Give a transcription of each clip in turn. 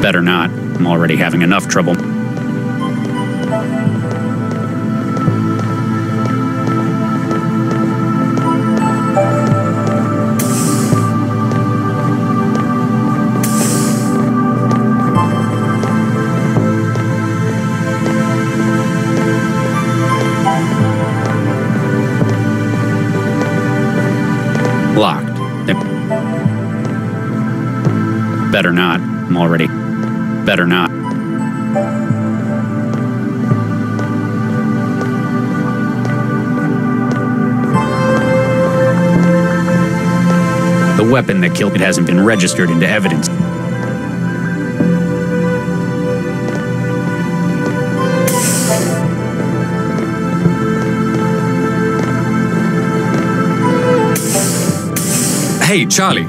Better not. I'm already having enough trouble. Locked. Better not. I'm already... Better not. The weapon that killed it hasn't been registered into evidence. Hey, Charlie.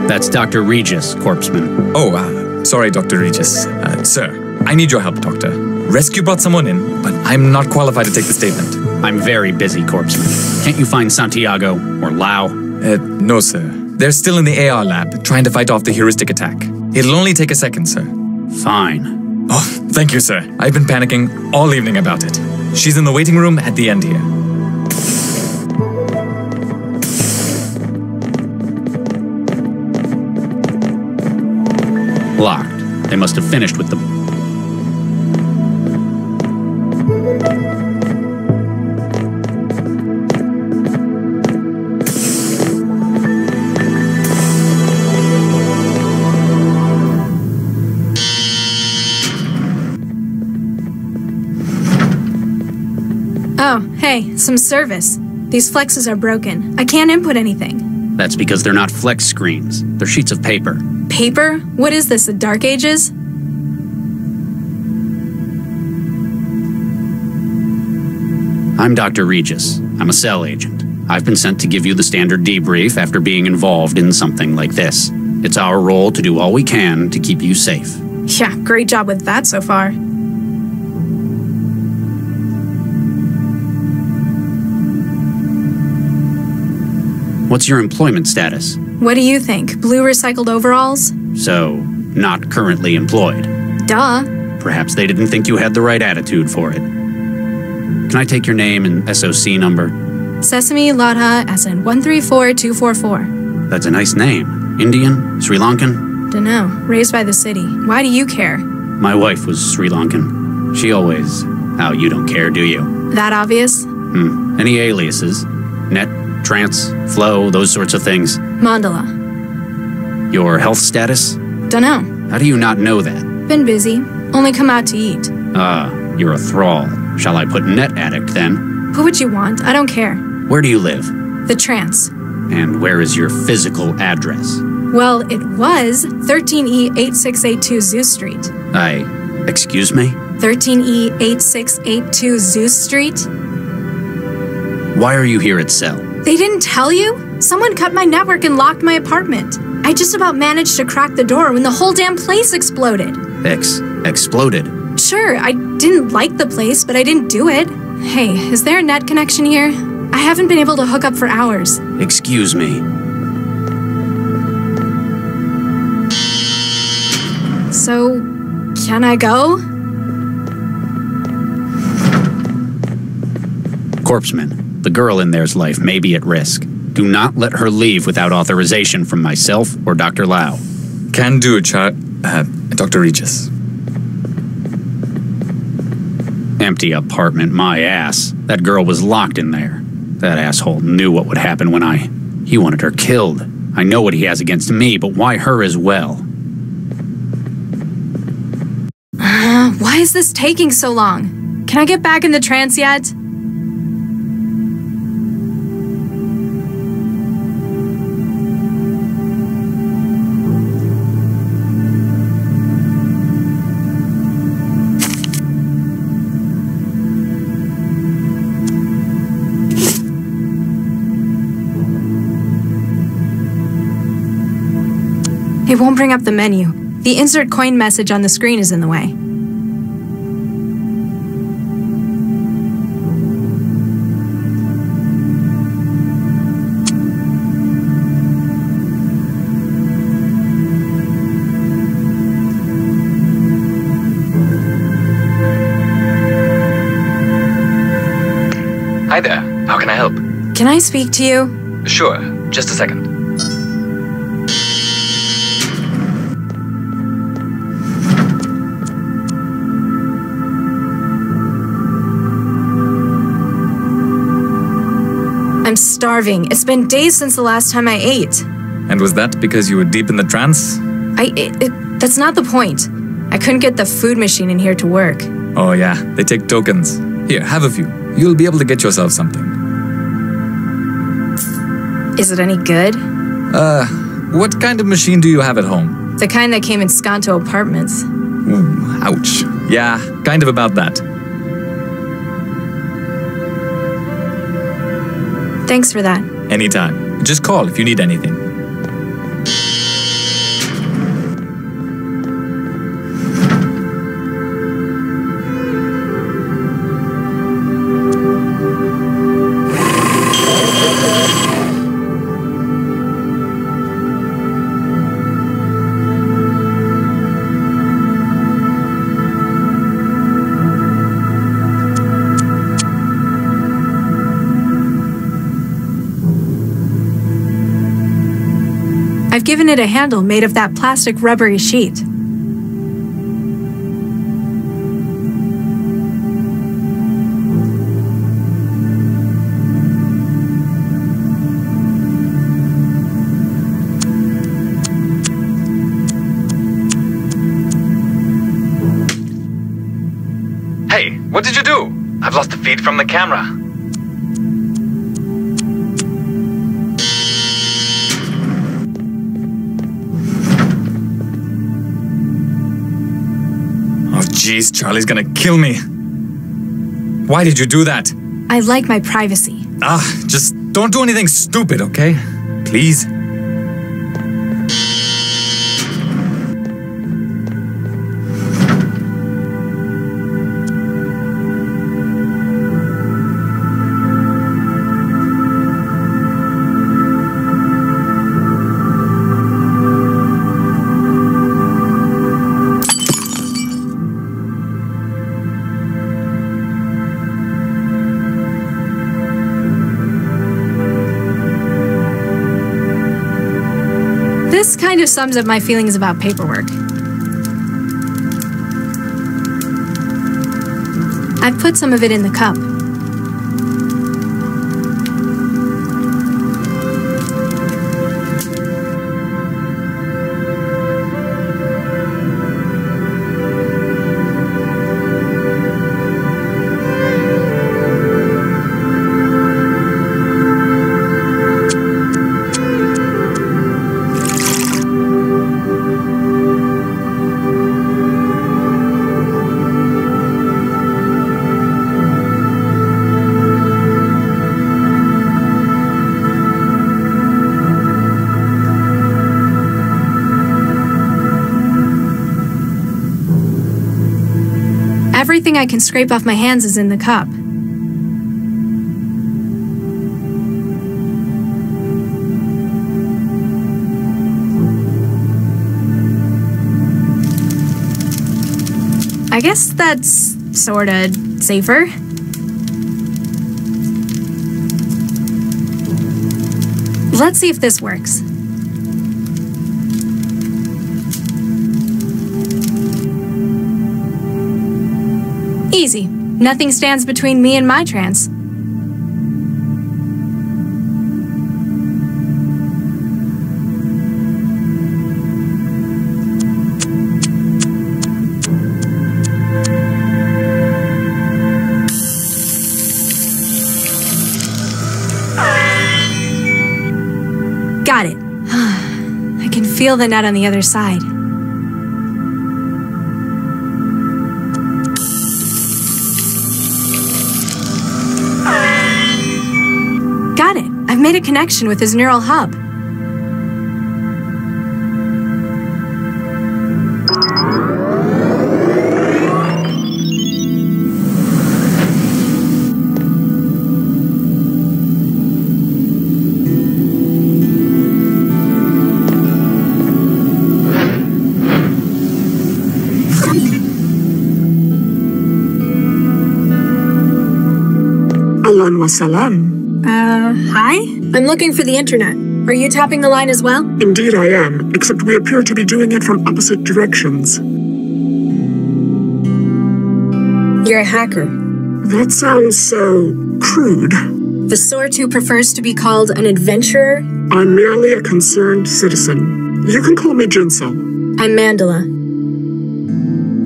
That's Dr. Regis, corpseman. Oh, sorry, Dr. Regis. Sir, I need your help, Doctor. Rescue brought someone in, but I'm not qualified to take the statement. I'm very busy, corpseman. Can't you find Santiago or Lau? No, sir. They're still in the AR lab, trying to fight off the heuristic attack. It'll only take a second, sir. Fine. Oh, thank you, sir. I've been panicking all evening about it. She's in the waiting room at the end here. Locked. They must have finished with the... Oh, hey, some service. These flexes are broken. I can't input anything. That's because they're not flex screens. They're sheets of paper. Paper? What is this, the Dark Ages? I'm Dr. Regis. I'm a cell agent. I've been sent to give you the standard debrief after being involved in something like this. It's our role to do all we can to keep you safe. Yeah, great job with that so far. What's your employment status? What do you think? Blue recycled overalls? So, not currently employed. Duh. Perhaps they didn't think you had the right attitude for it. Can I take your name and SOC number? Sesame Ladha as in 134244. That's a nice name. Indian? Sri Lankan? Dunno. Raised by the city. Why do you care? My wife was Sri Lankan. She always... Oh, you don't care, do you? That obvious? Any aliases? Net, trance, flow, those sorts of things? Mandala. Your health status? Dunno. How do you not know that? Been busy. Only come out to eat. You're a thrall. Shall I put net addict then? Put what you want. I don't care. Where do you live? The trance. And where is your physical address? Well, it was 13E8682 Zeus Street. Excuse me? 13E8682 Zeus Street? Why are you here at Cell? They didn't tell you? Someone cut my network and locked my apartment. I just about managed to crack the door when the whole damn place exploded. Exploded? Sure, I didn't like the place, but I didn't do it. Hey, is there a net connection here? I haven't been able to hook up for hours. Excuse me. So, can I go? Corpseman, the girl in there's life may be at risk. Do not let her leave without authorization from myself or Dr. Lau. Can do, Dr. Regis. Empty apartment, my ass. That girl was locked in there. That asshole knew what would happen when he wanted her killed. I know what he has against me, but why her as well? Why is this taking so long? Can I get back in the trance yet? It won't bring up the menu. The insert coin message on the screen is in the way. Can I speak to you? Sure, just a second. I'm starving. It's been days since the last time I ate. And was that because you were deep in the trance? That's not the point. I couldn't get the food machine in here to work. Oh yeah, they take tokens. Here, have a few. You'll be able to get yourself something. Is it any good? What kind of machine do you have at home? The kind that came in Skanto apartments. Ooh, ouch. Yeah, kind of about that. Thanks for that. Anytime. Just call if you need anything. I've given it a handle made of that plastic rubbery sheet. Hey, what did you do? I've lost the feed from the camera. Oh jeez, Charlie's gonna kill me. Why did you do that? I like my privacy. Just don't do anything stupid, okay? Please? This kind of sums up my feelings about paperwork. I've put some of it in the cup. Everything I can scrape off my hands is in the cup. I guess that's sorta safer. Let's see if this works. Easy. Nothing stands between me and my trance. Got it. I can feel the net on the other side. Got it. I've made a connection with his neural hub. Alon wasalam. Hi? I'm looking for the internet. Are you tapping the line as well? Indeed I am, except we appear to be doing it from opposite directions. You're a hacker. That sounds so crude. The sort who prefers to be called an adventurer? I'm merely a concerned citizen. You can call me Jinsel. I'm Mandela.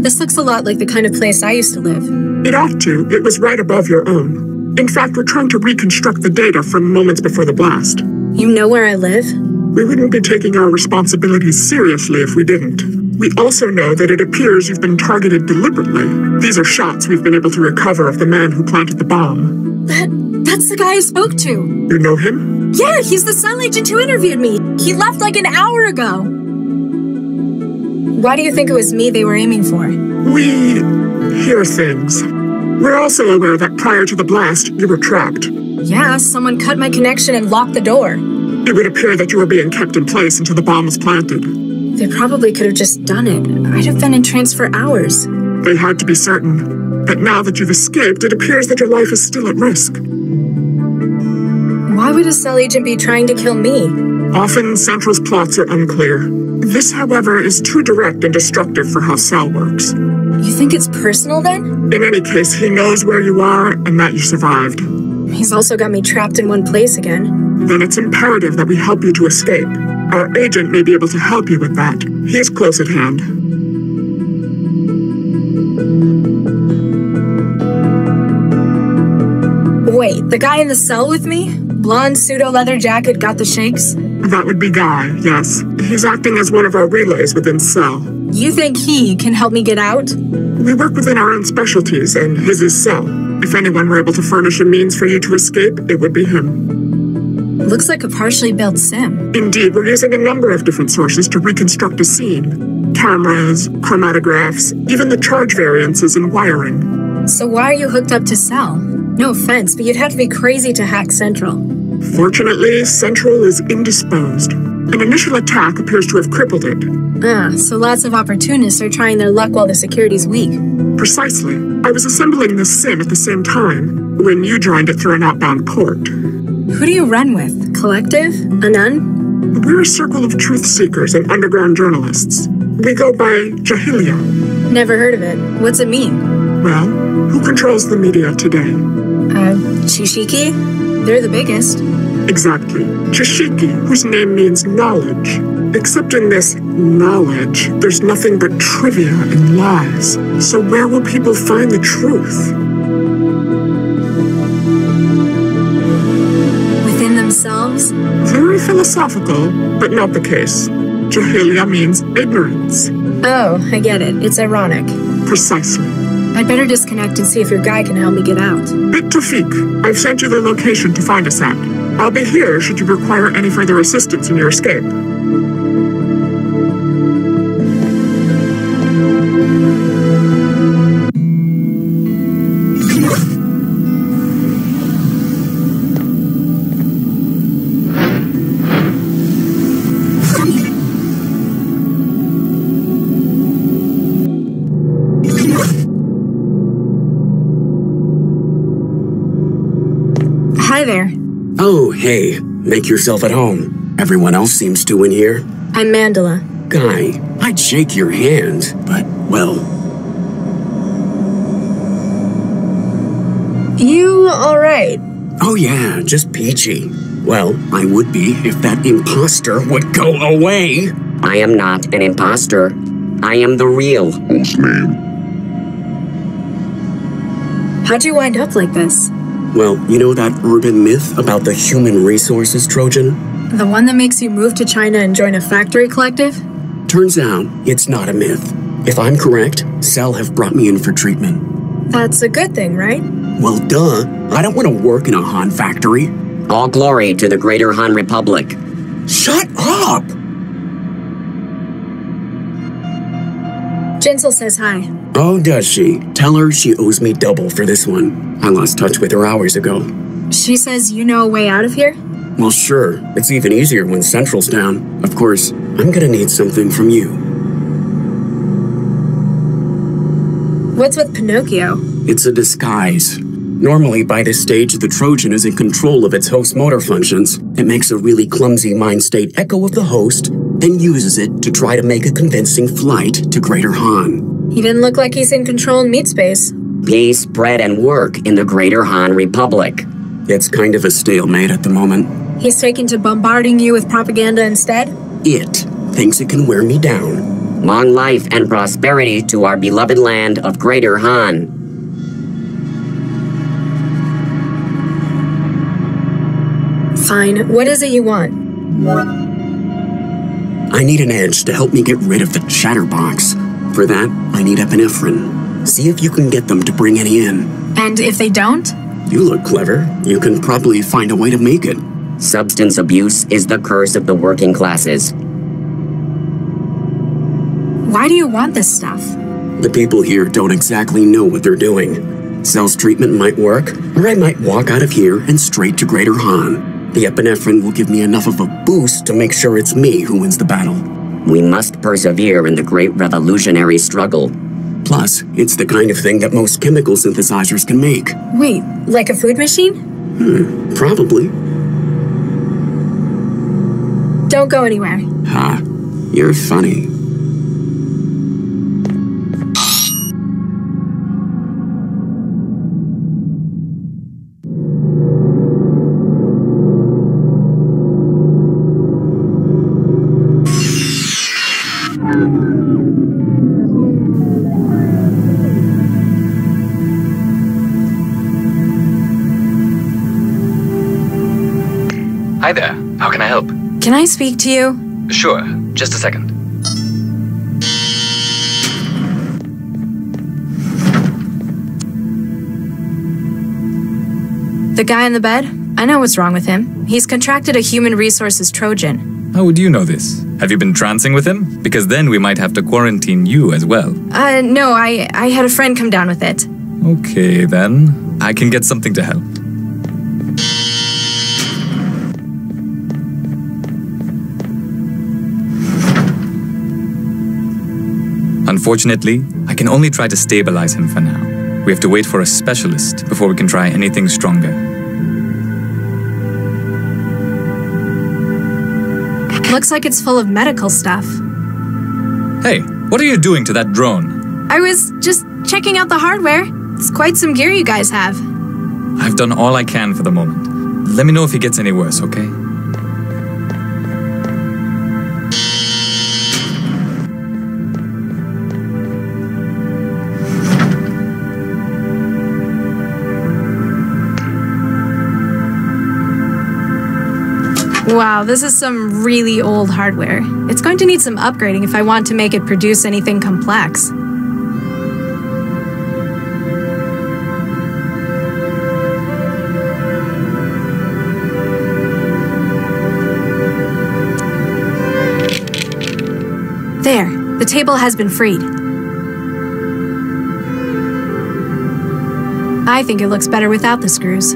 This looks a lot like the kind of place I used to live. It ought to. It was right above your own. In fact, we're trying to reconstruct the data from moments before the blast. You know where I live? We wouldn't be taking our responsibilities seriously if we didn't. We also know that it appears you've been targeted deliberately. These are shots we've been able to recover of the man who planted the bomb. That's the guy I spoke to. You know him? Yeah, he's the cell agent who interviewed me. He left like an hour ago. Why do you think it was me they were aiming for? We hear things. We're also aware that prior to the blast, you were trapped. Yeah, someone cut my connection and locked the door. It would appear that you were being kept in place until the bomb was planted. They probably could have just done it. I'd have been in trance for hours. They had to be certain. But now that you've escaped, it appears that your life is still at risk. Why would a cell agent be trying to kill me? Often, Central's plots are unclear. This, however, is too direct and destructive for how Cell works. You think it's personal, then? In any case, he knows where you are and that you survived. He's also got me trapped in one place again. Then it's imperative that we help you to escape. Our agent may be able to help you with that. He is close at hand. Wait, the guy in the cell with me? Blonde pseudo-leather jacket, got the shakes? That would be Guy, yes. He's acting as one of our relays within Cell. You think he can help me get out? We work within our own specialties, and his is Cell. If anyone were able to furnish a means for you to escape, it would be him. Looks like a partially built sim. Indeed, we're using a number of different sources to reconstruct a scene. Cameras, chromatographs, even the charge variances and wiring. So why are you hooked up to Cell? No offense, but you'd have to be crazy to hack Central. Fortunately, Central is indisposed. An initial attack appears to have crippled it. So lots of opportunists are trying their luck while the security's weak. Precisely. I was assembling this sim at the same time, when you joined it through an outbound port. Who do you run with? Collective? A nun? We're a circle of truth seekers and underground journalists. We go by Jahilia. Never heard of it. What's it mean? Well, who controls the media today? Chishiki? They're the biggest. Exactly. Chishiki, whose name means knowledge. Except in this knowledge, there's nothing but trivia and lies. So where will people find the truth? Within themselves? Very philosophical, but not the case. Jahilia means ignorance. Oh, I get it. It's ironic. Precisely. I'd better disconnect and see if your guy can help me get out. Bit Tawfiq, I've sent you the location to find us at. I'll be here should you require any further assistance in your escape. Hi there. Oh, hey. Make yourself at home. Everyone else seems to in here. I'm Mandela. Guy, I'd shake your hand, but, well... You alright? Oh yeah, just peachy. Well, I would be if that imposter would go away. I am not an imposter. I am the real. Whose name? How'd you wind up like this? Well, you know that urban myth about the human resources Trojan? The one that makes you move to China and join a factory collective? Turns out, it's not a myth. If I'm correct, Cell have brought me in for treatment. That's a good thing, right? Well, duh. I don't want to work in a Han factory. All glory to the greater Han Republic. Shut up! Jinsel says hi. Oh, does she? Tell her she owes me double for this one. I lost touch with her hours ago. She says you know a way out of here? Well, sure. It's even easier when Central's down. Of course, I'm gonna need something from you. What's with Pinocchio? It's a disguise. Normally, by this stage, the Trojan is in control of its host motor functions. It makes a really clumsy mind state echo of the host, then uses it to try to make a convincing flight to Greater Han. He didn't look like he's in control in meat space. Peace, bread, and work in the Greater Han Republic. It's kind of a stalemate at the moment. He's taken to bombarding you with propaganda instead? It thinks it can wear me down. Long life and prosperity to our beloved land of Greater Han. Fine. What is it you want? I need an edge to help me get rid of the chatterbox. For that, I need epinephrine. See if you can get them to bring any in. And if they don't? You look clever. You can probably find a way to make it. Substance abuse is the curse of the working classes. Why do you want this stuff? The people here don't exactly know what they're doing. Cell's treatment might work, or I might walk out of here and straight to Greater Han. The epinephrine will give me enough of a boost to make sure it's me who wins the battle. We must persevere in the great revolutionary struggle. Plus, it's the kind of thing that most chemical synthesizers can make. Wait, like a food machine? Probably. Don't go anywhere. Ha, you're funny. Hi there. How can I help? Can I speak to you? Sure. Just a second. The guy in the bed? I know what's wrong with him. He's contracted a human resources Trojan. How would you know this? Have you been trancing with him? Because then we might have to quarantine you as well. No, I had a friend come down with it. Okay, then. I can get something to help. Unfortunately, I can only try to stabilize him for now. We have to wait for a specialist before we can try anything stronger. Looks like it's full of medical stuff. Hey, what are you doing to that drone? I was just checking out the hardware. It's quite some gear you guys have. I've done all I can for the moment. Let me know if he gets any worse, okay? Wow, this is some really old hardware. It's going to need some upgrading if I want to make it produce anything complex. There, the table has been freed. I think it looks better without the screws.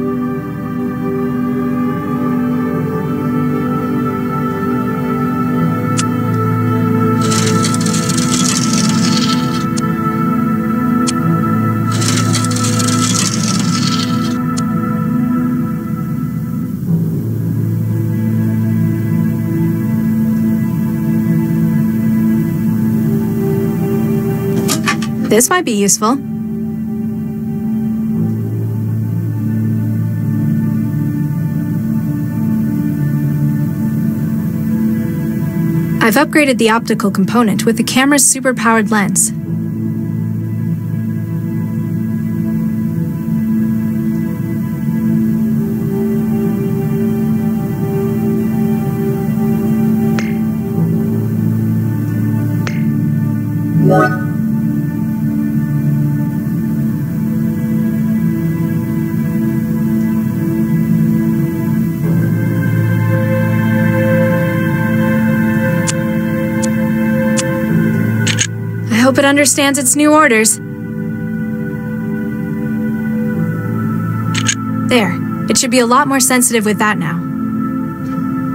This might be useful. I've upgraded the optical component with the camera's superpowered lens. I hope it understands its new orders. There. It should be a lot more sensitive with that now.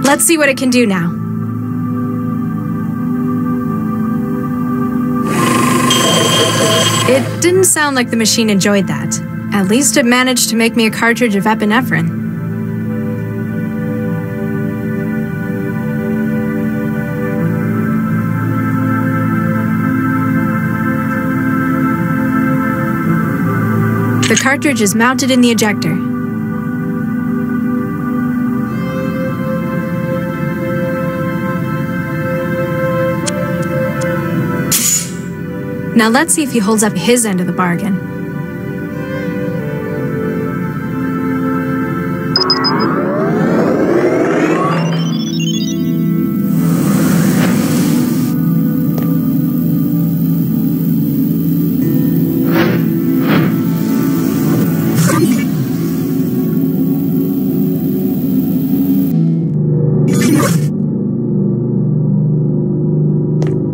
Let's see what it can do now. It didn't sound like the machine enjoyed that. At least it managed to make me a cartridge of epinephrine. The cartridge is mounted in the ejector. Now let's see if he holds up his end of the bargain.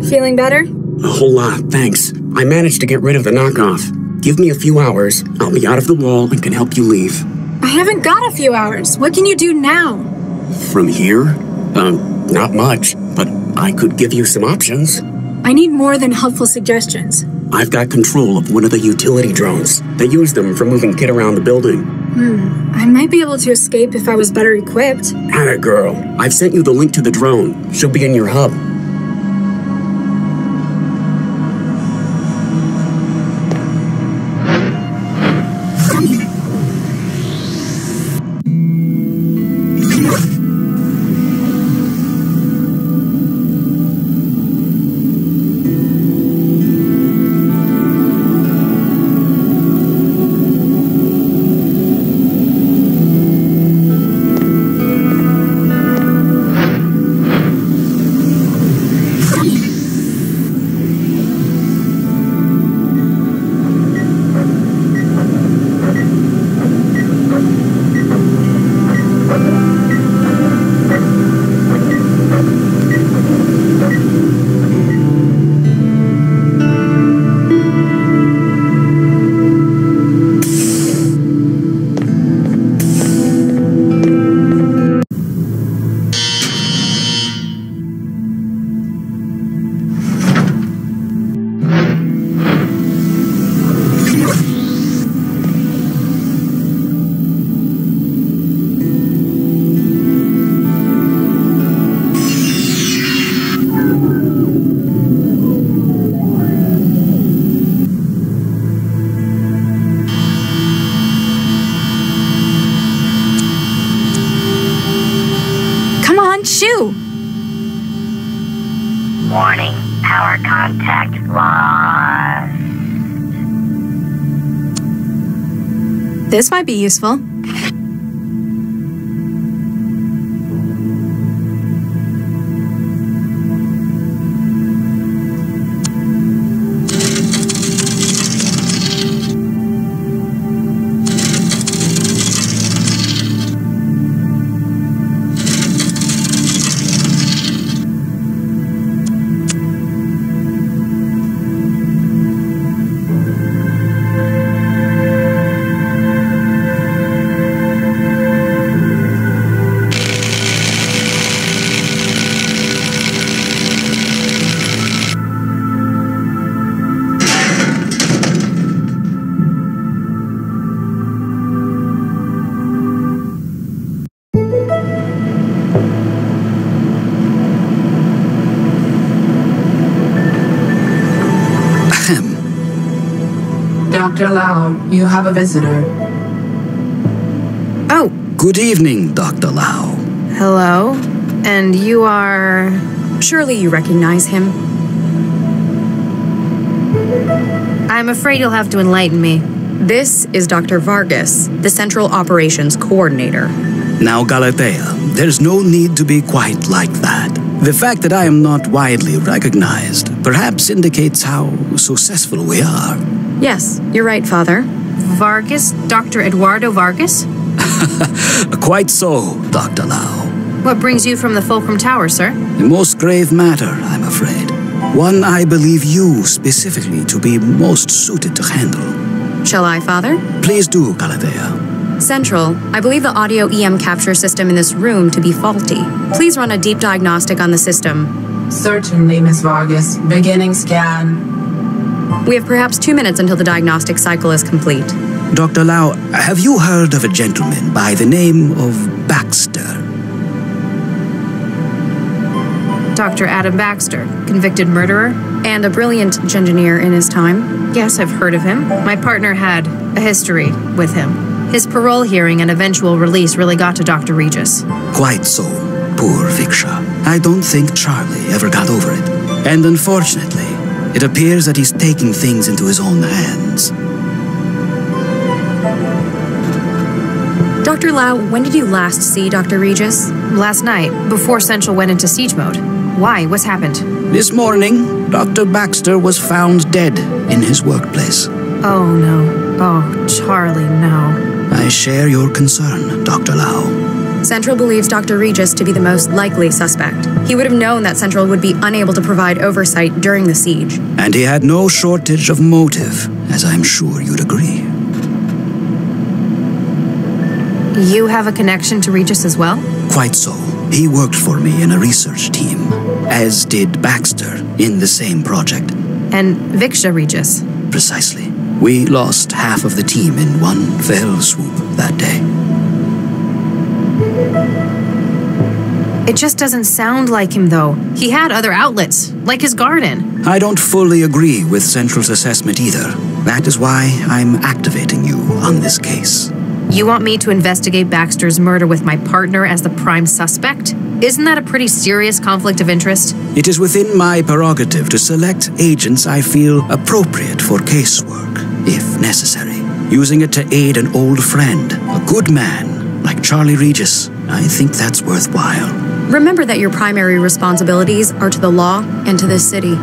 Feeling better? A whole lot, thanks. I managed to get rid of the knockoff. Give me a few hours. I'll be out of the wall and can help you leave. I haven't got a few hours. What can you do now? From here? Not much, but I could give you some options. I need more than helpful suggestions. I've got control of one of the utility drones. They use them for moving kit around the building. I might be able to escape if I was better equipped. Atta girl. I've sent you the link to the drone. She'll be in your hub. Shoo! Warning, power contact lost. This might be useful. Dr. Lau, you have a visitor. Oh. Good evening, Dr. Lau. Hello? And you are... Surely you recognize him. I'm afraid you'll have to enlighten me. This is Dr. Vargas, the Central Operations Coordinator. Now, Galatea, there's no need to be quite like that. The fact that I am not widely recognized perhaps indicates how successful we are. Yes, you're right, Father. Vargas? Dr. Eduardo Vargas? Quite so, Dr. Lau. What brings you from the Fulcrum Tower, sir? A most grave matter, I'm afraid. One I believe you specifically to be most suited to handle. Shall I, Father? Please do, Galatea. Central, I believe the audio EM capture system in this room to be faulty. Please run a deep diagnostic on the system. Certainly, Miss Vargas. Beginning scan. We have perhaps 2 minutes until the diagnostic cycle is complete. Dr. Lau, have you heard of a gentleman by the name of Baxter? Dr. Adam Baxter, convicted murderer? And a brilliant engineer in his time. Yes, I've heard of him. My partner had a history with him. His parole hearing and eventual release really got to Dr. Regis. Quite so. Poor Viksha. I don't think Charlie ever got over it. And unfortunately, it appears that he's taking things into his own hands. Dr. Lau, when did you last see Dr. Regis? Last night, before Central went into siege mode. Why? What's happened? This morning, Dr. Baxter was found dead in his workplace. Oh, no. Oh, Charlie, no. I share your concern, Dr. Lau. Central believes Dr. Regis to be the most likely suspect. He would have known that Central would be unable to provide oversight during the siege. And he had no shortage of motive, as I'm sure you'd agree. You have a connection to Regis as well? Quite so. He worked for me in a research team, as did Baxter in the same project. And Viksha Regis? Precisely. We lost half of the team in one fell swoop that day. It just doesn't sound like him, though. He had other outlets, like his garden. I don't fully agree with Central's assessment either. That is why I'm activating you on this case. You want me to investigate Baxter's murder with my partner as the prime suspect? Isn't that a pretty serious conflict of interest? It is within my prerogative to select agents I feel appropriate for casework, if necessary. Using it to aid an old friend, a good man, like Charlie Regis, I think that's worthwhile. Remember that your primary responsibilities are to the law and to this city.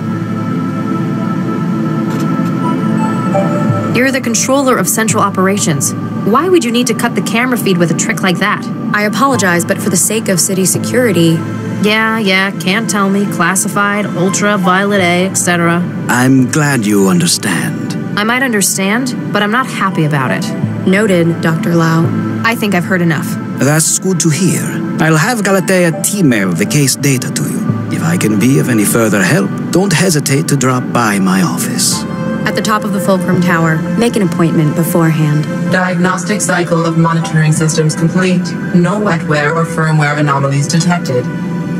You're the controller of Central Operations. Why would you need to cut the camera feed with a trick like that? I apologize, but for the sake of city security... Yeah, can't tell me. Classified, ultraviolet A, etc. I'm glad you understand. I might understand, but I'm not happy about it. Noted, Dr. Lau. I think I've heard enough. That's good to hear. I'll have Galatea email the case data to you. If I can be of any further help, don't hesitate to drop by my office. At the top of the Fulcrum Tower, make an appointment beforehand. Diagnostic cycle of monitoring systems complete. No wetware or firmware anomalies detected.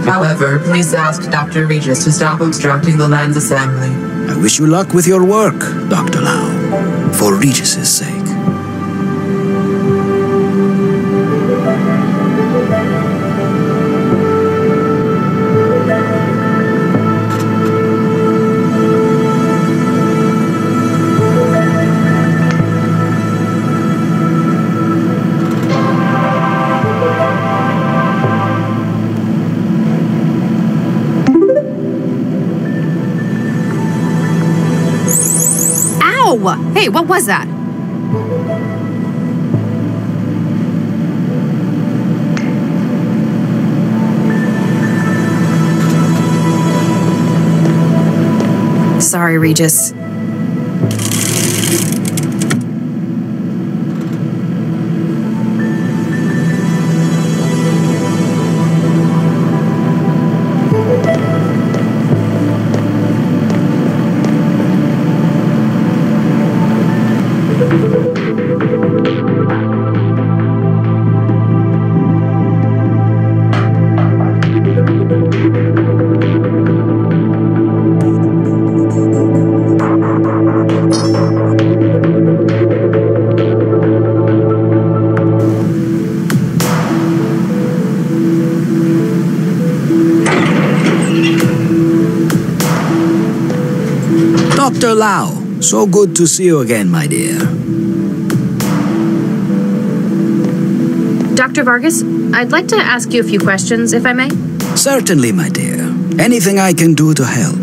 However, please ask Dr. Regis to stop obstructing the lens assembly. I wish you luck with your work, Dr. Lau, for Regis's sake. Hey, what was that? Sorry, Regis. Dr. Lau, so good to see you again, my dear. Dr. Vargas, I'd like to ask you a few questions, if I may. Certainly, my dear. Anything I can do to help.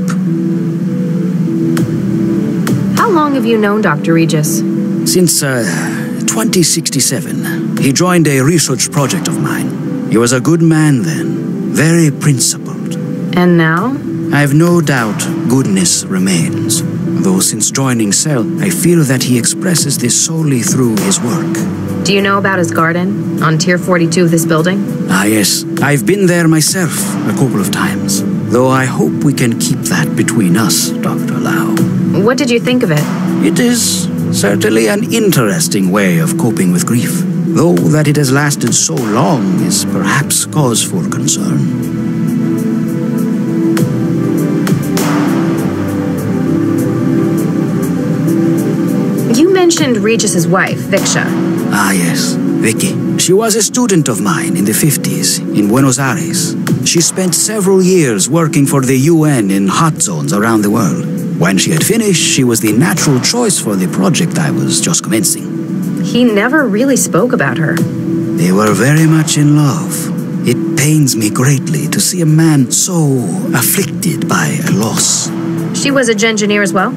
How long have you known Dr. Regis? Since 2067. He joined a research project of mine. He was a good man then, very principled. And now? I have no doubt goodness remains. Though since joining Cell, I feel that he expresses this solely through his work. Do you know about his garden on Tier 42 of this building? Ah, yes. I've been there myself a couple of times. Though I hope we can keep that between us, Dr. Lau. What did you think of it? It is Certainly an interesting way of coping with grief, though that it has lasted so long is perhaps cause for concern. You mentioned Regis's wife, Viksha. Ah, yes, Vicky. She was a student of mine in the 50s in Buenos Aires. She spent several years working for the UN in hot zones around the world. When she had finished, she was the natural choice for the project I was just commencing. He never really spoke about her. They were very much in love. It pains me greatly to see a man so afflicted by a loss. She was a engineer as well?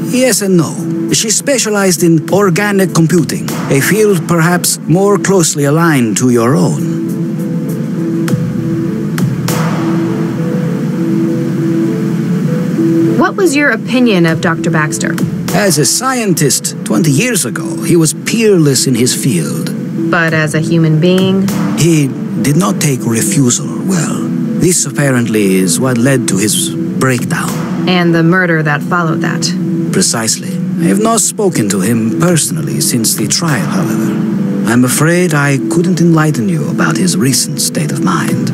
Yes and no. She specialized in organic computing, a field perhaps more closely aligned to your own. What was your opinion of Dr. Baxter? As a scientist 20 years ago, he was peerless in his field. But as a human being? He did not take refusal well. This apparently is what led to his breakdown. And the murder that followed that. Precisely. I have not spoken to him personally since the trial, however. I'm afraid I couldn't enlighten you about his recent state of mind.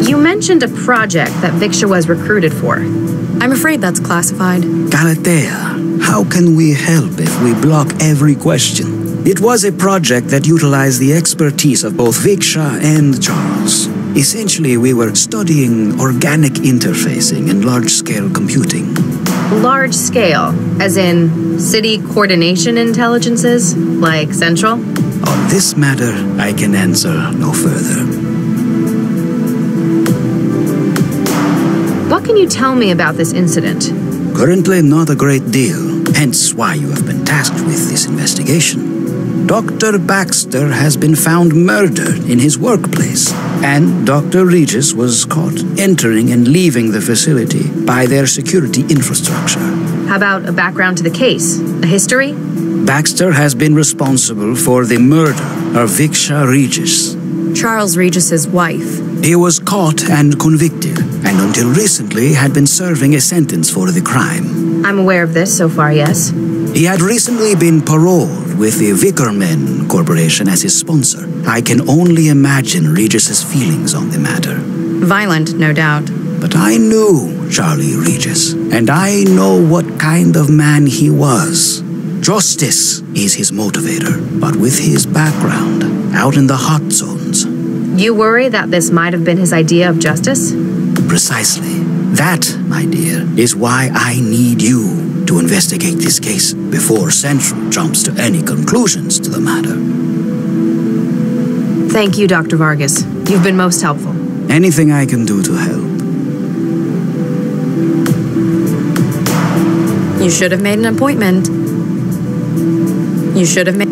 You mentioned a project that Viksha was recruited for. I'm afraid that's classified. Galatea, how can we help if we block every question? It was a project that utilized the expertise of both Viksha and Charles. Essentially, we were studying organic interfacing and large-scale computing. Large scale, as in city coordination intelligences, like Central? On this matter, I can answer no further. What can you tell me about this incident? Currently, not a great deal, hence why you have been tasked with this investigation. Dr. Baxter has been found murdered in his workplace, and Dr. Regis was caught entering and leaving the facility by their security infrastructure. How about a background to the case? A history? Baxter has been responsible for the murder of Viksha Regis, Charles Regis's wife. He was caught and convicted, and until recently had been serving a sentence for the crime. I'm aware of this so far, yes. He had recently been paroled with the Vickerman Corporation as his sponsor. I can only imagine Regis's feelings on the matter. Violent, no doubt. But I knew Charlie Regis, and I know what kind of man he was. Justice is his motivator, but with his background out in the hot zones. You worry that this might have been his idea of justice? Precisely. That, my dear, is why I need you to investigate this case before Central jumps to any conclusions to the matter. Thank you, Dr. Vargas. You've been most helpful. Anything I can do to help. You should have made an appointment. You should have made...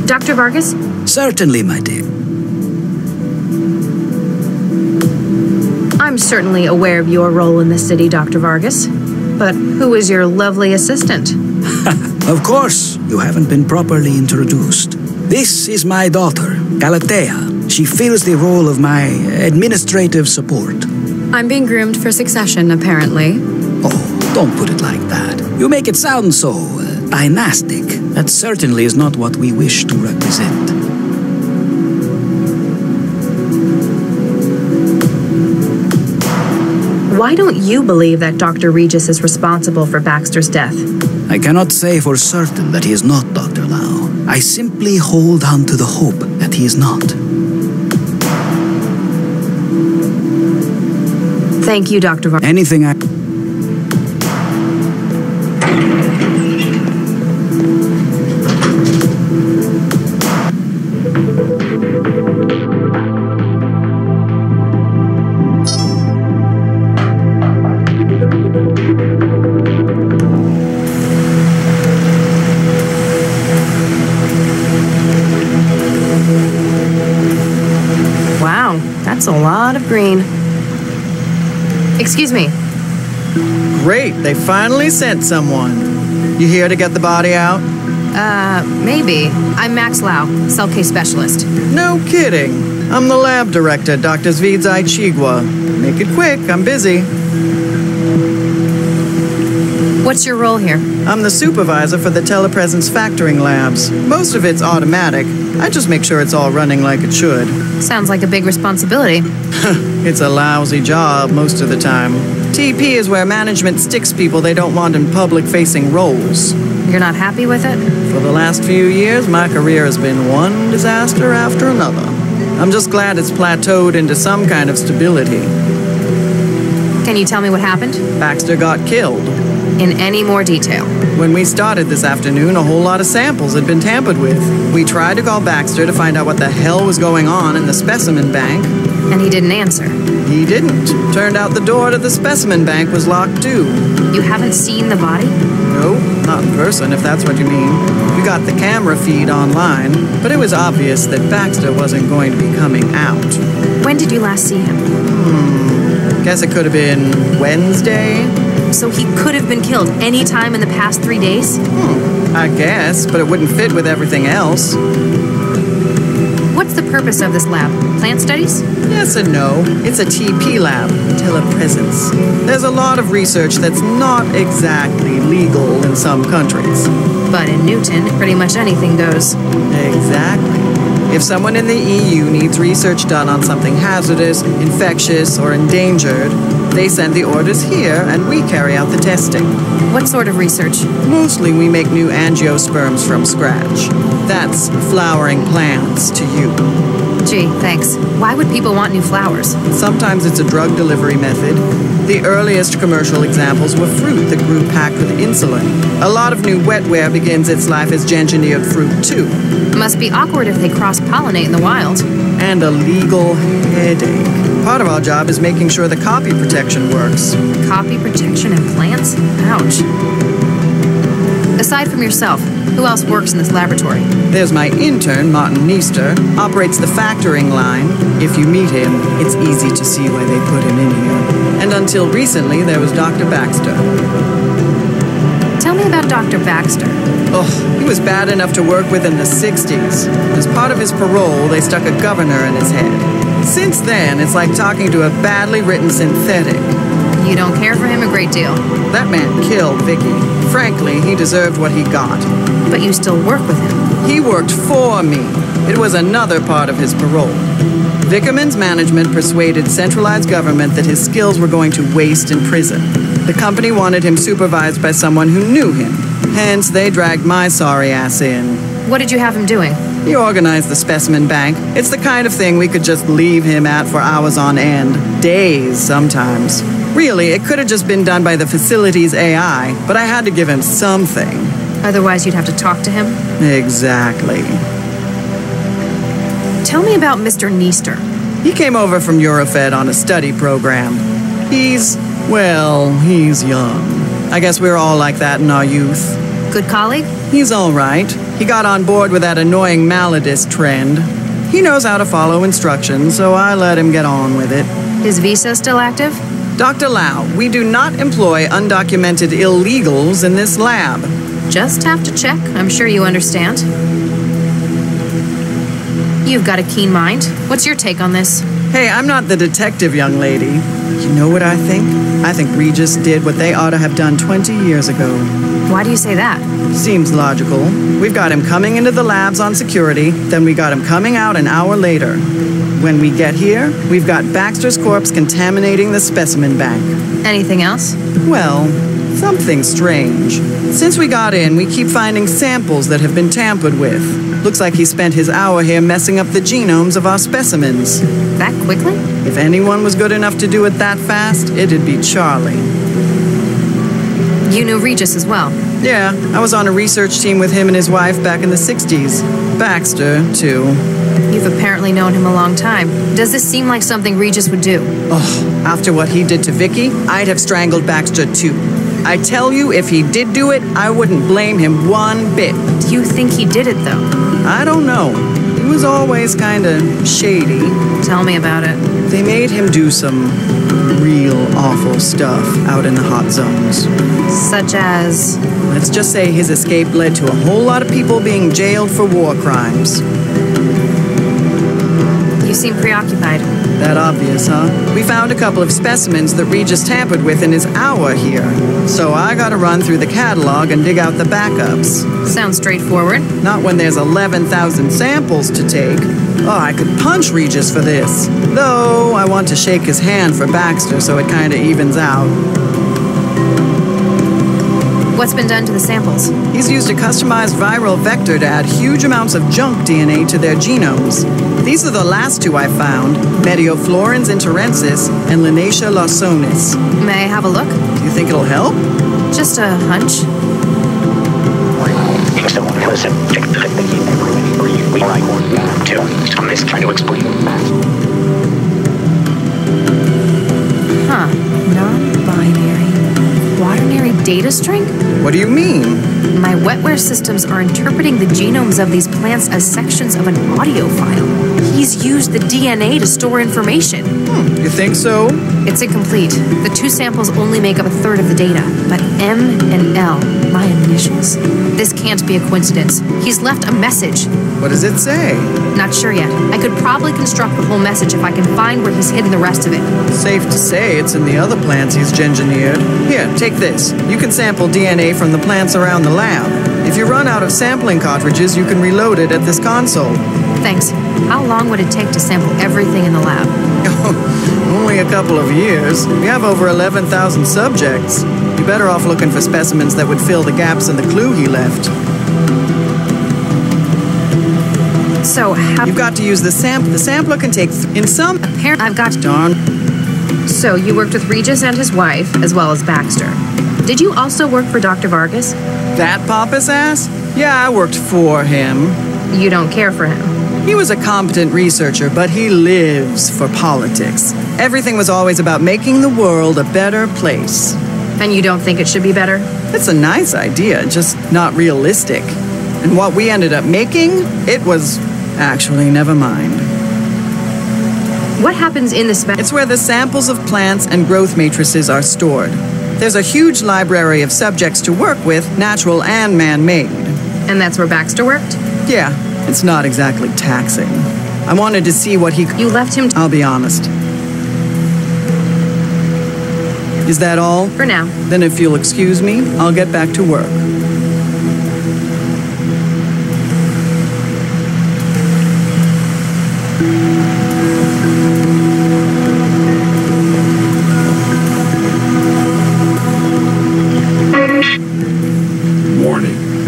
Dr. Vargas? Certainly, my dear. I'm certainly aware of your role in the city, Dr. Vargas. But who is your lovely assistant? Of course, you haven't been properly introduced. This is my daughter, Galatea. She fills the role of my administrative support. I'm being groomed for succession, apparently. Oh, don't put it like that. You make it sound so dynastic. That certainly is not what we wish to represent. Why don't you believe that Dr. Regis is responsible for Baxter's death? I cannot say for certain that he is not, Dr. Lau. I simply hold on to the hope that he is not. Thank you, Dr. Vargas. Anything I... Wow, that's a lot of green. Excuse me. Great, they finally sent someone. You here to get the body out? Maybe. I'm Max Lau, cell case specialist. No kidding. I'm the lab director, Dr. Zvidzai Chigwa. Make it quick, I'm busy. What's your role here? I'm the supervisor for the telepresence factoring labs. Most of it's automatic. I just make sure it's all running like it should. Sounds like a big responsibility. It's a lousy job most of the time. TP is where management sticks people they don't want in public-facing roles. You're not happy with it? For the last few years, my career has been one disaster after another. I'm just glad it's plateaued into some kind of stability. Can you tell me what happened? Baxter got killed. In any more detail? When we started this afternoon, a whole lot of samples had been tampered with. We tried to call Baxter to find out what the hell was going on in the specimen bank. And he didn't answer? He didn't. Turned out the door to the specimen bank was locked too. You haven't seen the body? No, not in person, if that's what you mean. We got the camera feed online, but it was obvious that Baxter wasn't going to be coming out. When did you last see him? Guess it could have been Wednesday. So he could have been killed any time in the past 3 days? I guess, but it wouldn't fit with everything else. What's the purpose of this lab? Plant studies? Yes and no. It's a TP lab, telepresence. There's a lot of research that's not exactly legal in some countries. But in Newton, pretty much anything goes. Exactly. If someone in the EU needs research done on something hazardous, infectious, or endangered, they send the orders here and we carry out the testing. What sort of research? Mostly we make new angiosperms from scratch. That's flowering plants to you. Gee, thanks. Why would people want new flowers? Sometimes it's a drug delivery method. The earliest commercial examples were fruit that grew packed with insulin. A lot of new wetware begins its life as engineered fruit, too. Must be awkward if they cross-pollinate in the wild. And a legal headache. Part of our job is making sure the copy protection works. Copy protection in plants? Ouch. Aside from yourself, who else works in this laboratory? There's my intern, Martin Neester, operates the factoring line. If you meet him, it's easy to see why they put him in here. And until recently, there was Dr. Baxter. Tell me about Dr. Baxter. Oh, he was bad enough to work with in the 60s. As part of his parole, they stuck a governor in his head. Since then, it's like talking to a badly written synthetic. You don't care for him a great deal. That man killed Vicky. Frankly, he deserved what he got. But you still work with him. He worked for me. It was another part of his parole. Vickerman's management persuaded centralized government that his skills were going to waste in prison. The company wanted him supervised by someone who knew him. Hence, they dragged my sorry ass in. What did you have him doing? He organized the specimen bank. It's the kind of thing we could just leave him at for hours on end. Days, sometimes. Really, it could have just been done by the facility's AI, but I had to give him something. Otherwise, you'd have to talk to him? Exactly. Tell me about Mr. Neester. He came over from Eurofed on a study program. He's young. I guess we're all like that in our youth. Good colleague? He's all right. He got on board with that annoying Maladist trend. He knows how to follow instructions, so I let him get on with it. His visa still active? Dr. Lau, we do not employ undocumented illegals in this lab. Just have to check. I'm sure you understand. You've got a keen mind. What's your take on this? Hey, I'm not the detective, young lady. You know what I think? I think Regis did what they ought to have done 20 years ago. Why do you say that? Seems logical. We've got him coming into the labs on security, then we got him coming out an hour later. When we get here, we've got Baxter's corpse contaminating the specimen bank. Anything else? Well, something strange. Since we got in, we keep finding samples that have been tampered with. Looks like he spent his hour here messing up the genomes of our specimens. That quickly? If anyone was good enough to do it that fast, it'd be Charlie. You knew Regis as well? Yeah, I was on a research team with him and his wife back in the 60s. Baxter, too. You've apparently known him a long time. Does this seem like something Regis would do? Oh, after what he did to Vicky, I'd have strangled Baxter, too. I tell you, if he did do it, I wouldn't blame him one bit. Do you think he did it, though? I don't know. He was always kinda shady. Tell me about it. They made him do some real awful stuff out in the hot zones. Such as? Let's just say his escape led to a whole lot of people being jailed for war crimes. You seem preoccupied. That obvious, huh? We found a couple of specimens that Regis tampered with in his hour here. So I gotta run through the catalog and dig out the backups. Sounds straightforward. Not when there's 11,000 samples to take. Oh, I could punch Regis for this. Though, I want to shake his hand for Baxter so it kinda evens out. What's been done to the samples? He's used a customized viral vector to add huge amounts of junk DNA to their genomes. These are the last two I found, Medioflorens interensis and Linacia lawsonis. May I have a look? Do you think it'll help? Just a hunch. Listen, Thomas trying to explain. Huh. Non-binary. Quaternary data string? What do you mean? My wetware systems are interpreting the genomes of these plants as sections of an audio file. He's used the DNA to store information. You think so? It's incomplete. The two samples only make up a third of the data, but M and L, my initials. This can't be a coincidence. He's left a message. What does it say? Not sure yet. I could probably construct the whole message if I can find where he's hidden the rest of it. Safe to say it's in the other plants he's gengineered. Here, take this. You can sample DNA from the plants around the lab. If you run out of sampling cartridges, you can reload it at this console. Thanks. How long would it take to sample everything in the lab? Only a couple of years. We have over 11,000 subjects. You're better off looking for specimens that would fill the gaps in the clue he left. So how... You've got to use the sample. The sampler can take... in some... Apparently, I've got... Darn. So you worked with Regis and his wife, as well as Baxter. Did you also work for Dr. Vargas? That pompous ass? Yeah, I worked for him. You don't care for him? He was a competent researcher, but he lives for politics. Everything was always about making the world a better place. And you don't think it should be better? It's a nice idea, just not realistic. And what we ended up making, it was... Actually, never mind. What happens in the It's where the samples of plants and growth matrices are stored. There's a huge library of subjects to work with, natural and man-made. And that's where Baxter worked? Yeah, it's not exactly taxing. I wanted to see what he... You left him... I'll be honest. Is that all? For now. Then if you'll excuse me, I'll get back to work.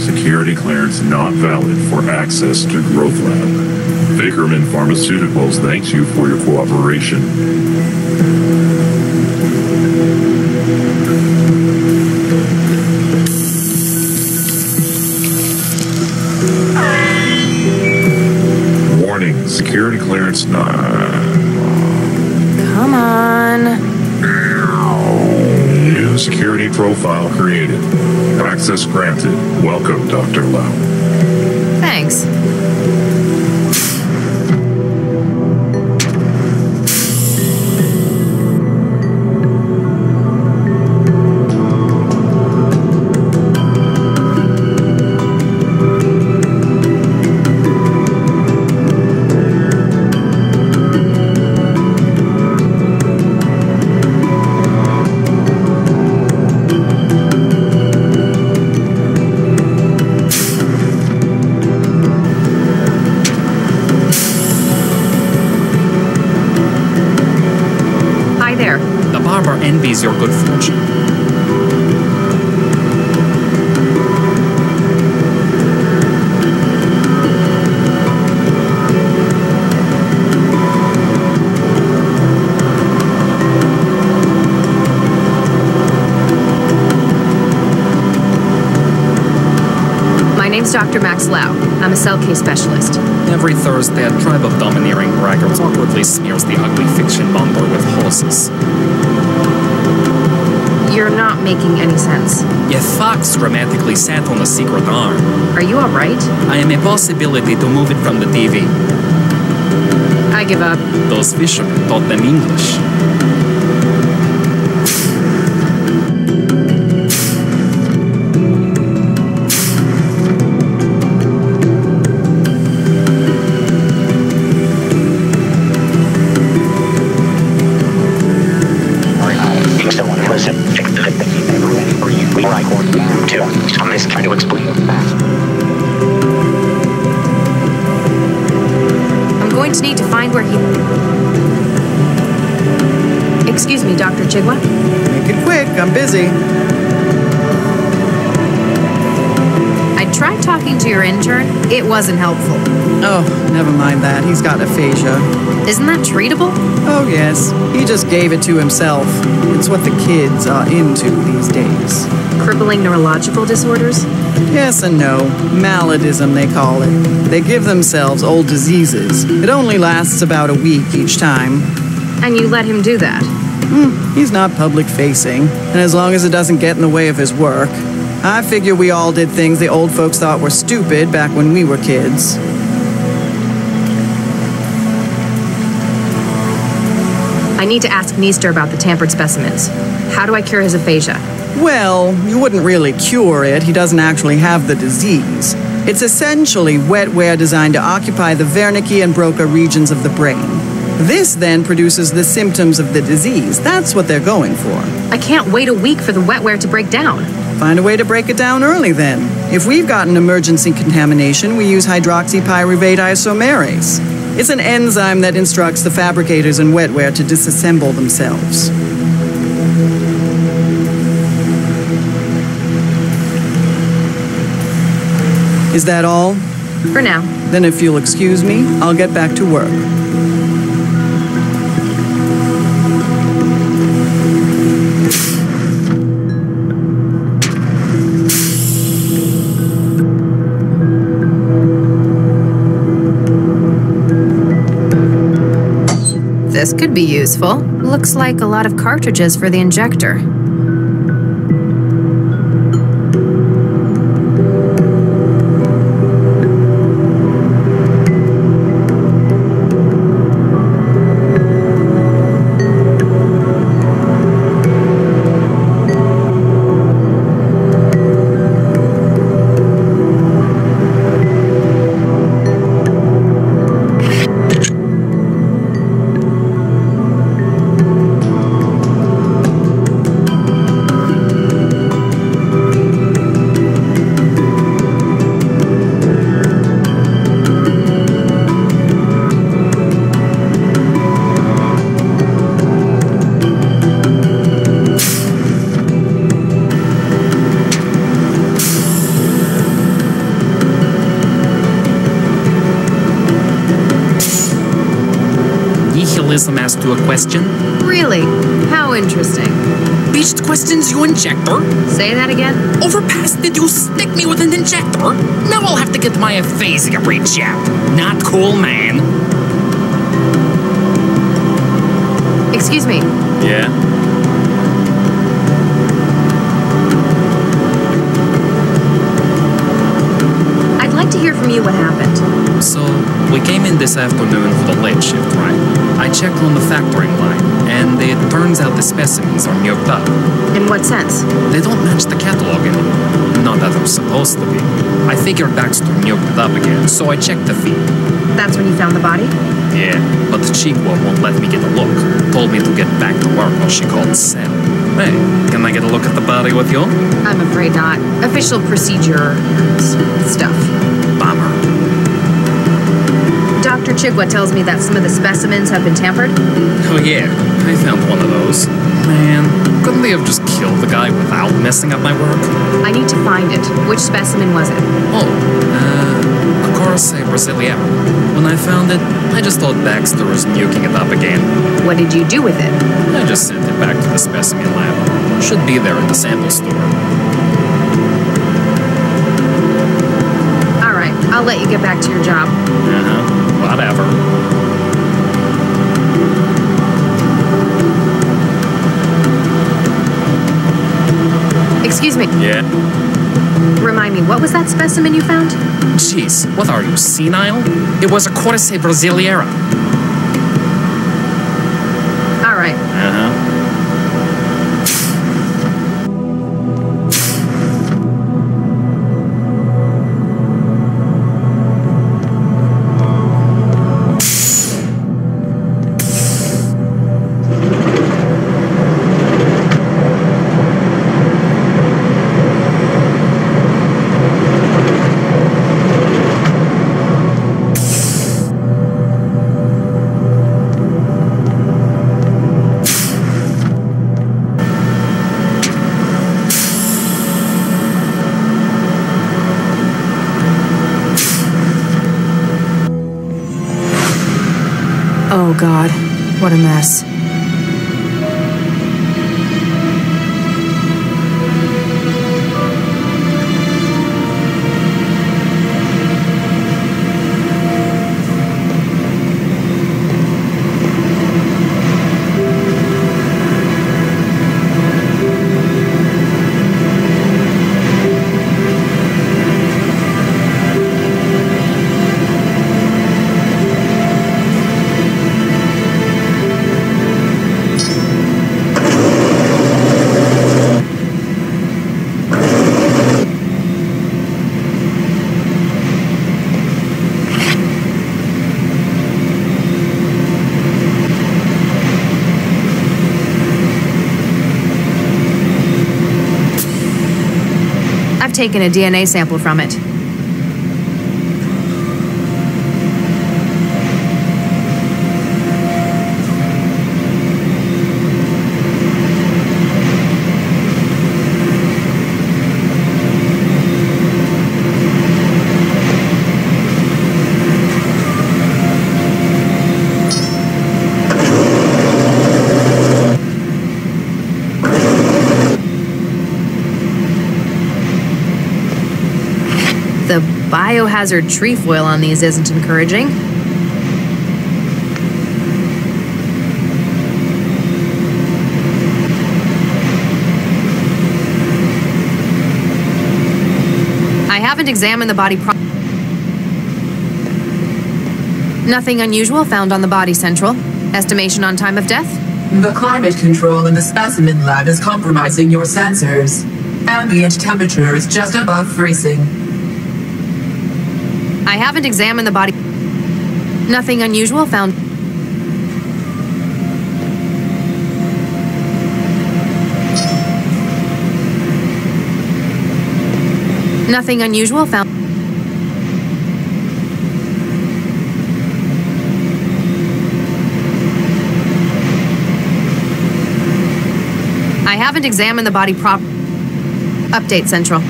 Security clearance not valid for access to Growth Lab. Bakerman Pharmaceuticals thanks you for your cooperation. Warning, security clearance not... Come on. New security profile created. Access granted. Welcome, Dr. Lau. Thanks. Envies your good fortune. My name's Dr. Max Lau. I'm a cell case specialist. Every Thursday, a tribe of domineering braggarts awkwardly smears the ugly fiction bundle with horses. You're not making any sense. A fox dramatically sat on a secret arm. Are you alright? I am a possibility to move it from the TV. I give up. Those fishermen taught them English. find where he... Excuse me, Dr. Chigwa? Make it quick, I'm busy. I tried talking to your intern. It wasn't helpful. Oh, never mind that. He's got aphasia. Isn't that treatable? Oh, yes. He just gave it to himself. It's what the kids are into these days. Crippling neurological disorders? Yes and no. Maladism, they call it. They give themselves old diseases. It only lasts about a week each time. And you let him do that? He's not public-facing, and as long as it doesn't get in the way of his work. I figure we all did things the old folks thought were stupid back when we were kids. I need to ask Neester about the tampered specimens. How do I cure his aphasia? Well, you wouldn't really cure it. He doesn't actually have the disease. It's essentially wetware designed to occupy the Wernicke and Broca regions of the brain. This then produces the symptoms of the disease. That's what they're going for. I can't wait a week for the wetware to break down. Find a way to break it down early then. If we've got an emergency contamination, we use hydroxypyruvate isomerase. It's an enzyme that instructs the fabricators in wetware to disassemble themselves. Is that all? For now. Then if you'll excuse me, I'll get back to work. This could be useful. Looks like a lot of cartridges for the injector. Asked you a question? Really? How interesting. Beached questions, you injector? Say that again? Overpass, did you stick me with an injector? Now I'll have to get my aphasia rechecked. Not cool, man. Excuse me. Yeah? I'd like to hear from you what happened. So, we came in this afternoon for the late shift, right? I checked on the factoring line, and it turns out the specimens are nuked up. In what sense? They don't match the catalog anymore. Not that they're supposed to be. I figured Baxter nuked it up again, so I checked the feed. That's when you found the body? Yeah, but the Chigwa won't let me get a look. Told me to get back to work while she called Sam. Hey, can I get a look at the body with you? I'm afraid not. Official procedure stuff. Bummer. Dr. Chigwa tells me that some of the specimens have been tampered? Oh yeah, I found one of those. Man, couldn't they have just killed the guy without messing up my work? I need to find it. Which specimen was it? A Corsair Brasilia. When I found it, I just thought Baxter was nuking it up again. What did you do with it? I just sent it back to the specimen lab. Should be there in the sample store. Alright, I'll let you get back to your job. Whatever. Excuse me. Yeah? Remind me, what was that specimen you found? Jeez, what are you, senile? It was a Corsair Brasiliera. Alright. Oh God, what a mess. Taken a DNA sample from it. The biohazard trefoil on these isn't encouraging. I haven't examined the body Nothing unusual found on the body, Central. Estimation on time of death? The climate control in the specimen lab is compromising your sensors. Ambient temperature is just above freezing. I haven't examined the body. Nothing unusual found. Nothing unusual found. I haven't examined the body Update, Central.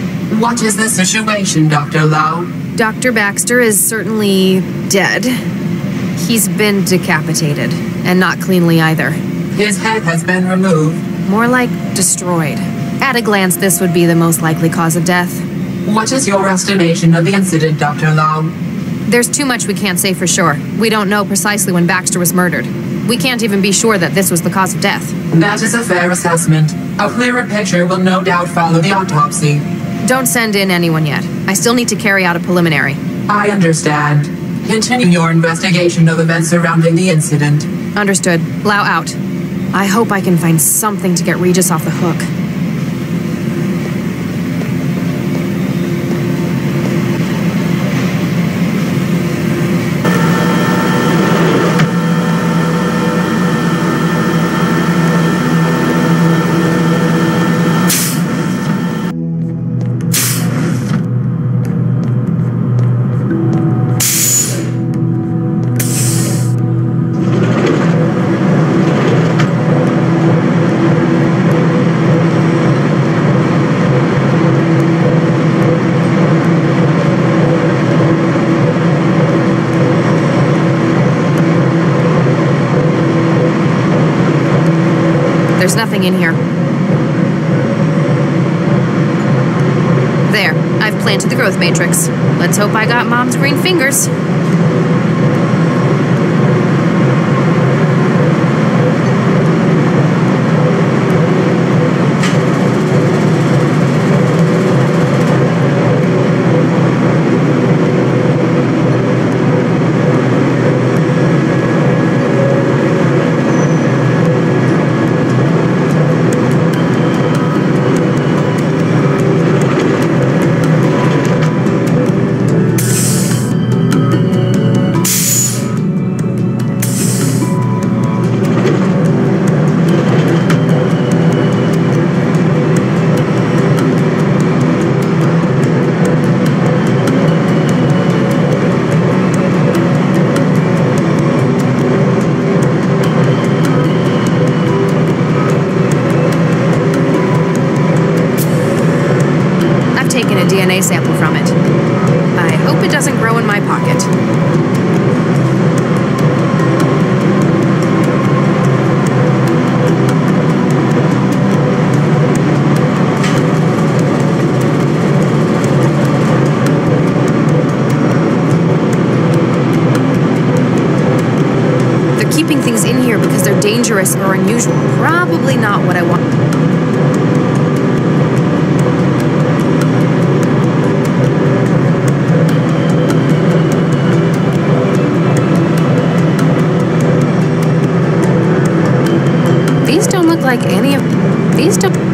What is the situation, Dr. Lau? Dr. Baxter is certainly dead. He's been decapitated, and not cleanly either. His head has been removed. More like destroyed. At a glance, this would be the most likely cause of death. What is your estimation of the incident, Dr. Lau? There's too much we can't say for sure. We don't know precisely when Baxter was murdered. We can't even be sure that this was the cause of death. That is a fair assessment. A clearer picture will no doubt follow the autopsy. Don't send in anyone yet. I still need to carry out a preliminary. I understand. Continue your investigation of events surrounding the incident. Understood. Lau out. I hope I can find something to get Regis off the hook. There's nothing in here. There, I've planted the growth matrix. Let's hope I got Mom's green fingers. keeping things in here because they're dangerous or unusual. Probably not what I want. These don't look like any of... These don't...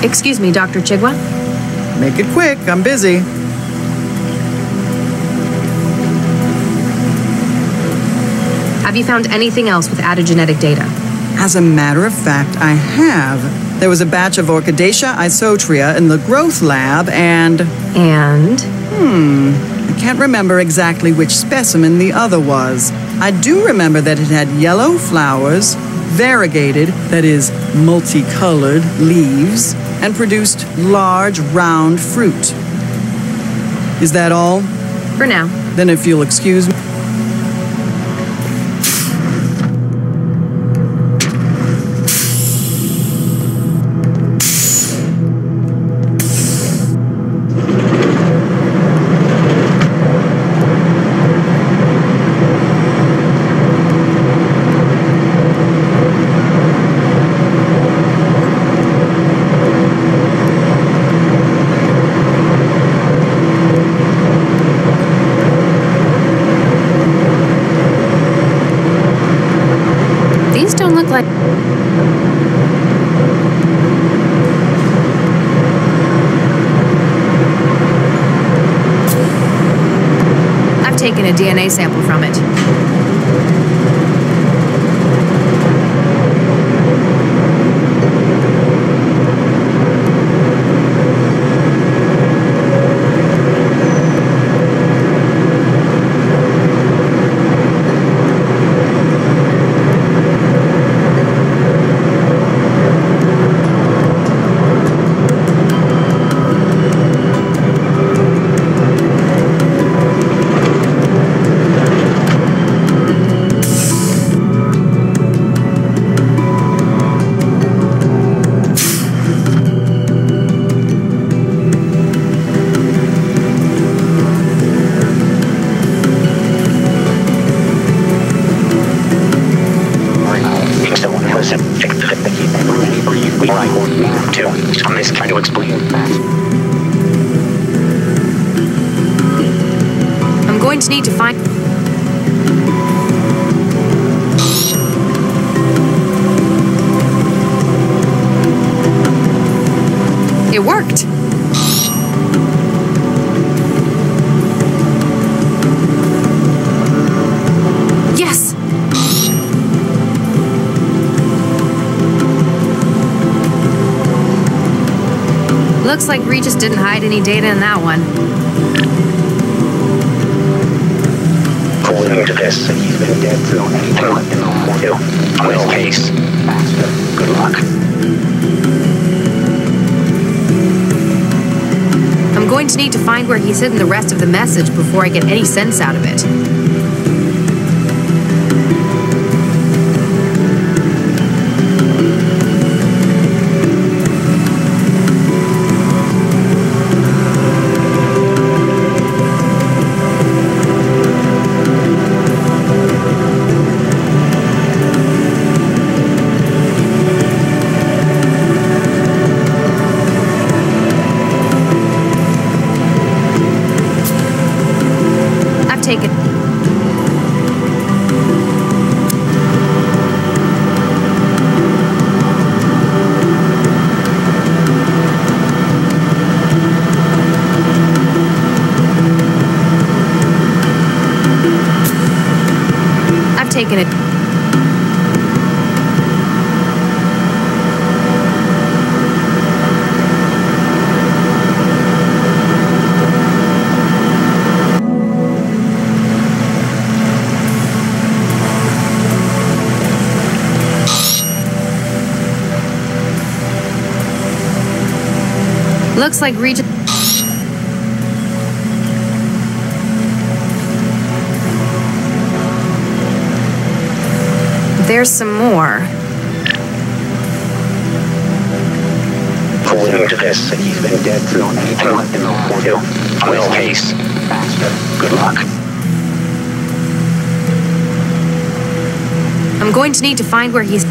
Excuse me, Dr. Chigwa? Make it quick, I'm busy. Have you found anything else with added genetic data? As a matter of fact, I have. There was a batch of Orchidaceae isotria in the growth lab and... I can't remember exactly which specimen the other was. I do remember that it had yellow flowers, variegated, that is, multicolored leaves, and produced large, round fruit. Is that all? For now. Then if you'll excuse me. I've taken a DNA sample from it. I'm going to need to find... It worked! Yes! Looks like Regis didn't hide any data in that one. According to this, he's been dead through anything but the normal do. On this case. Good luck. I'm going to need to find where he's hidden the rest of the message before I get any sense out of it. Take it. taken it. Looks like Regis. There's some more. Pulling to this. He's been dead for 12 case. Good luck. I'm going to need to find where he's...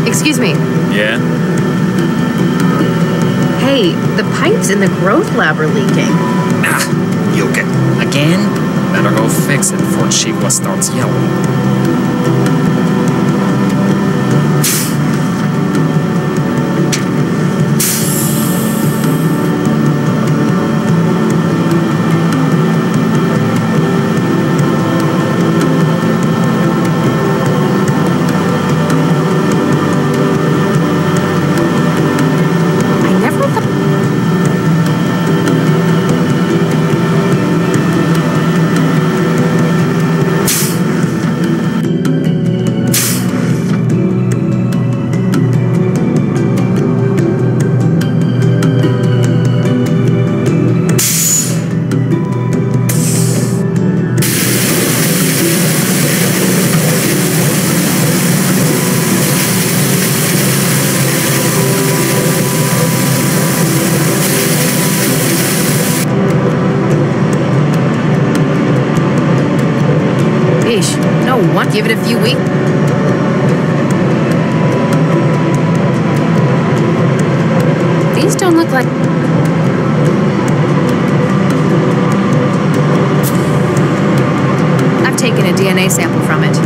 Excuse me. Yeah? Hey, the pipes in the growth lab are leaking. Ah, you'll get... Again? Better go fix it before Chihuahua starts yelling. Give it a few weeks. These don't look like... I've taken a DNA sample from it.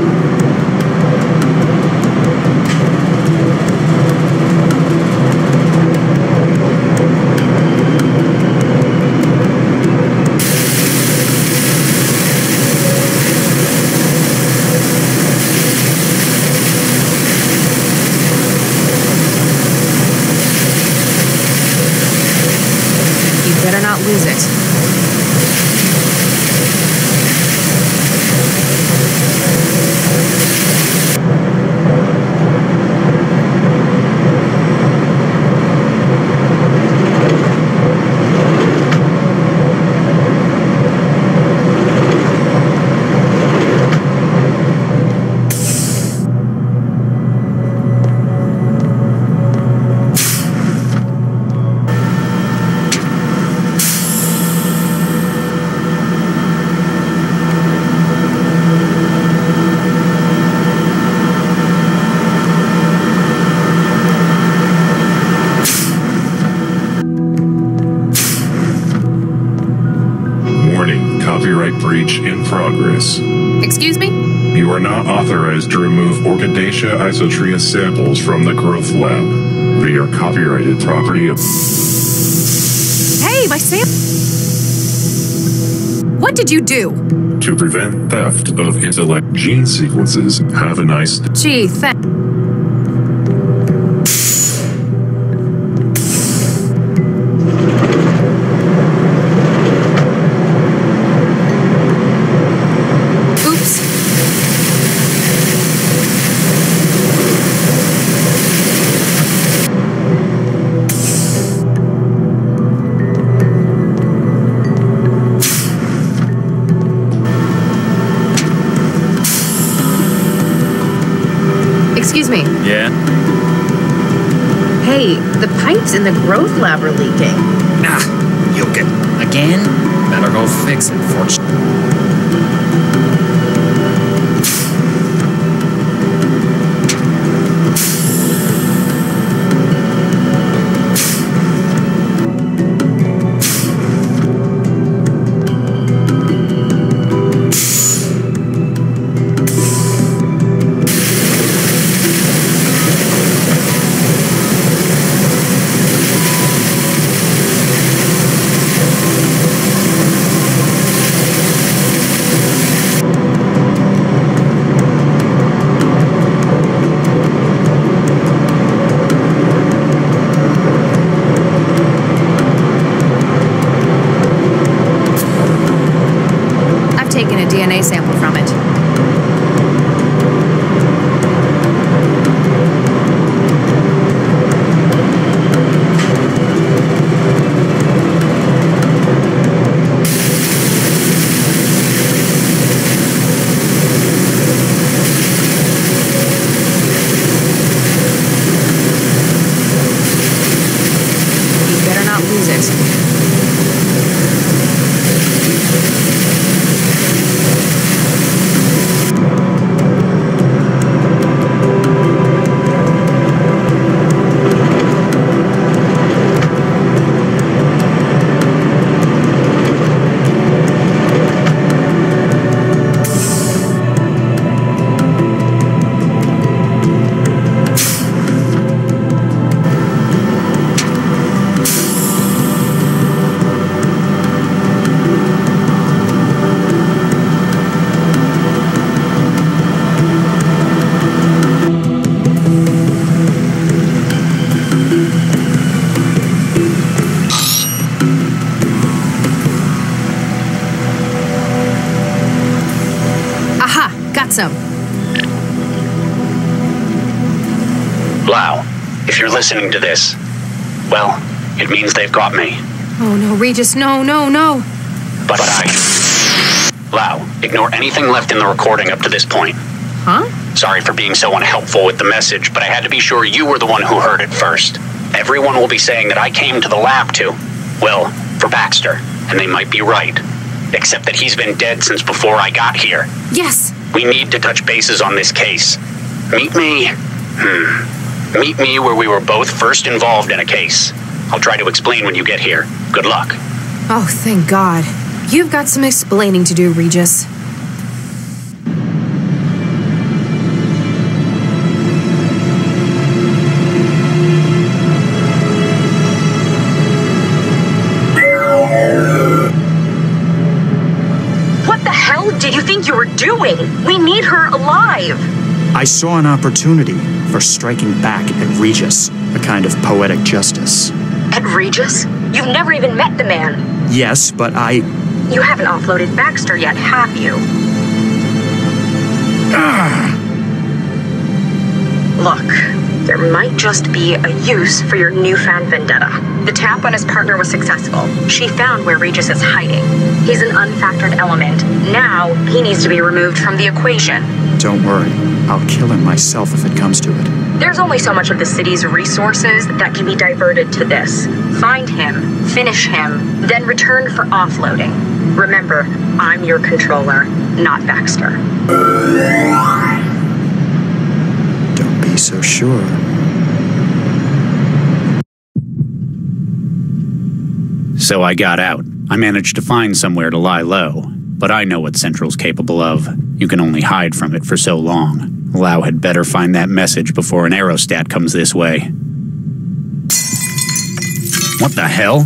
Better not lose it. Copyright breach in progress. Excuse me? You are not authorized to remove Orchidaceae isotria samples from the growth lab. They are copyrighted property of... Hey, my What did you do? To prevent theft of intellect gene sequences. Have a nice day. Gee, Excuse me. Yeah? Hey, the pipes in the growth lab are leaking. Nah, you'll get... Again? Better go fix it for... Taken a DNA sample from it. You better not lose it. Some. Lau, if you're listening to this, well, it means they've got me. Oh no, Regis, no. But Lau, ignore anything left in the recording up to this point. Huh? Sorry for being so unhelpful with the message, but I had to be sure you were the one who heard it first. Everyone will be saying that I came to the lab for Baxter, and they might be right. Except that he's been dead since before I got here. Yes. We need to touch bases on this case. Meet me where we were both first involved in a case. I'll try to explain when you get here. Good luck. Oh, thank God. You've got some explaining to do, Regis. What the hell did you think you were doing? We need her alive. I saw an opportunity for striking back at Regis, a kind of poetic justice. At Regis? You've never even met the man. Yes, but You haven't offloaded Baxter yet, have you? Look, there might just be a use for your newfound vendetta. The tap on his partner was successful. She found where Regis is hiding. He's an unfactored element. Now, he needs to be removed from the equation. Don't worry. I'll kill him myself if it comes to it. There's only so much of the city's resources that can be diverted to this. Find him, finish him, then return for offloading. Remember, I'm your controller, not Baxter. Don't be so sure. So I got out. I managed to find somewhere to lie low. But I know what Central's capable of. You can only hide from it for so long. Lau had better find that message before an aerostat comes this way. What the hell?